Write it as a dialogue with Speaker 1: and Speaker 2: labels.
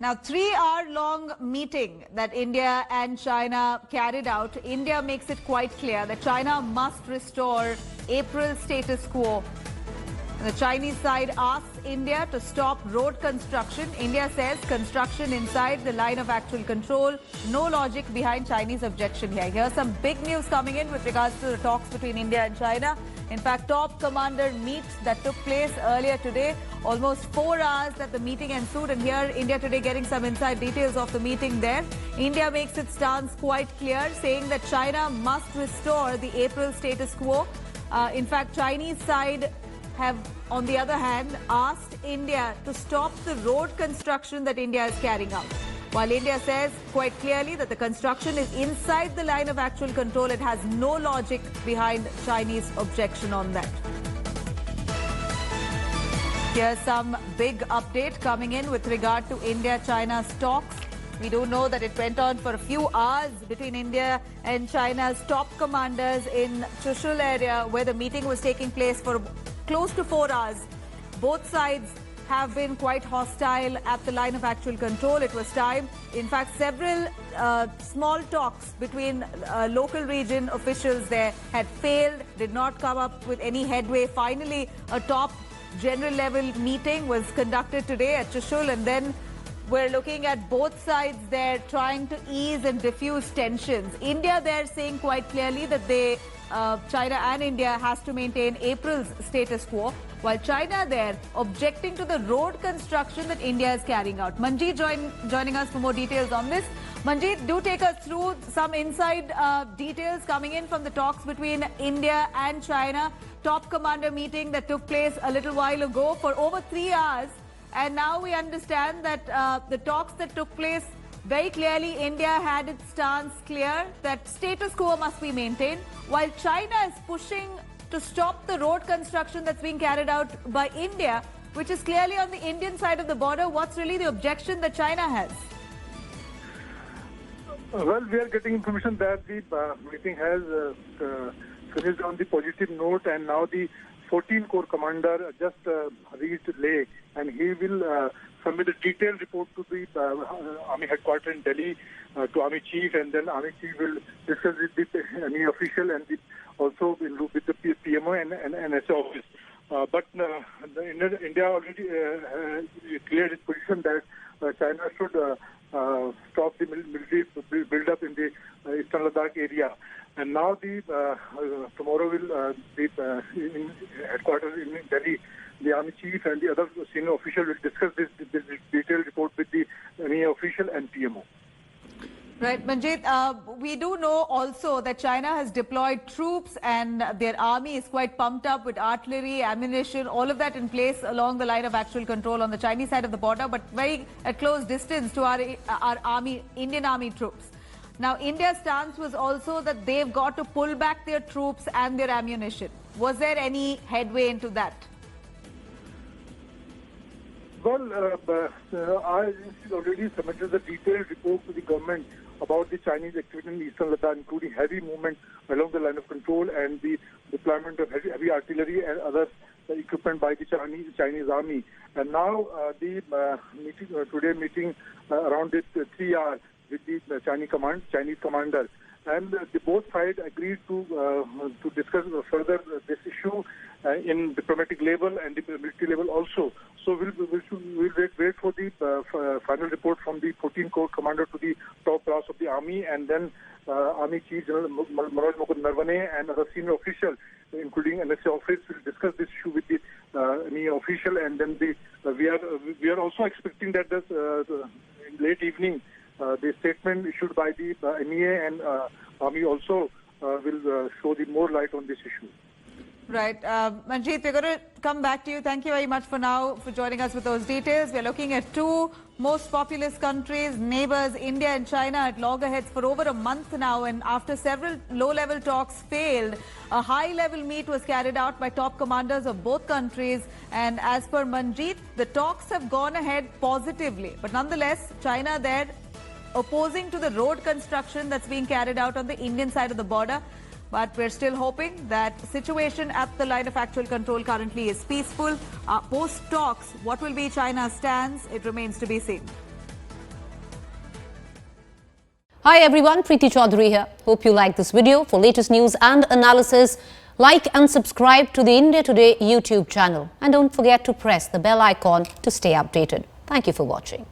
Speaker 1: Now, 3-hour-long meeting that India and China carried out, India makes it quite clear that China must restore April status quo. The Chinese side asks India to stop road construction. India says construction inside the line of actual control. No logic behind Chinese objection here. Here's some big news coming in with regards to the talks between India and China. In fact, top commander meet that took place earlier today. Almost 4 hours that the meeting ensued. And here, India Today getting some inside details of the meeting there. India makes its stance quite clear, saying that China must restore the April status quo. In fact, Chinese side have, on the other hand, asked India to stop the road construction that India is carrying out. While India says quite clearly that the construction is inside the line of actual control, it has no logic behind Chinese objection on that. Here's some big update coming in with regard to India-China talks. We do know that it went on for a few hours between India and China's top commanders in Chushul area, where the meeting was taking place for close to 4 hours. Both sides have been quite hostile at the line of actual control. It was time. In fact, several small talks between local region officials there had failed, did not come up with any headway. Finally, a top general level meeting was conducted today at Chushul, and then we're looking at both sides there trying to ease and diffuse tensions. India there saying quite clearly that they China and India has to maintain April's status quo, while China there objecting to the road construction that India is carrying out. Manjeet joining us for more details on this. Manjeet, do take us through some inside details coming in from the talks between India and China. Top commander meeting that took place a little while ago for over 3 hours. And now we understand that the talks that took place, very clearly India had its stance clear that status quo must be maintained, while China is pushing to stop the road construction that's being carried out by India, which is clearly on the Indian side of the border. What's really the objection that China has?
Speaker 2: Well, we are getting information that the meeting has finished on the positive note, and now the 14 Corps commander just reached Leh, and he will submit a detailed report to the Army headquarters in Delhi, to Army Chief, and then Army Chief will discuss with the Army official and also with the PMO and NSA office. But India already cleared its position that China should stop the military build-up in the Eastern Ladakh area. And now tomorrow will in headquarters in Delhi, the Army Chief and the other senior official will discuss this detailed report with the Army official and PMO.
Speaker 1: Right, Manjeet, we do know also that China has deployed troops and their army is quite pumped up with artillery, ammunition, all of that in place along the line of actual control on the Chinese side of the border, but very at close distance to our army, Indian army troops. Now, India's stance was also that they've got to pull back their troops and their ammunition. Was there any headway into that?
Speaker 2: Well, I already submitted the detailed report to the government about the Chinese activity in Eastern Ladakh, including heavy movement along the line of control and the deployment of heavy artillery and other equipment by the Chinese army. And now the today meeting around 3 hours with the Chinese commander, and both sides agreed to discuss further this issue in diplomatic level and the military level also. So we'll wait for the final report from the 14 Corps commander to the top brass of the army, and then Army Chief General Manoj Mukund Narwane and other senior officials, including NSA office, will discuss this issue with the Army official, and then we are also expecting that in late evening the statement issued by the MEA and Army also will show the more light on this issue.
Speaker 1: Right. Manjeet, we're going to come back to you. Thank you very much for now for joining us with those details. We're looking at two most populous countries, neighbors, India and China, at loggerheads for over a month now. And after several low-level talks failed, a high-level meet was carried out by top commanders of both countries. And as per Manjeet, the talks have gone ahead positively. But nonetheless, China there opposing to the road construction that's being carried out on the Indian side of the border. But we're still hoping that the situation at the line of actual control currently is peaceful. Post talks, what will be China's stance? It remains to be seen.
Speaker 3: Hi everyone, Preeti Chaudhary here. Hope you like this video. For latest news and analysis, like and subscribe to the India Today YouTube channel. And don't forget to press the bell icon to stay updated. Thank you for watching.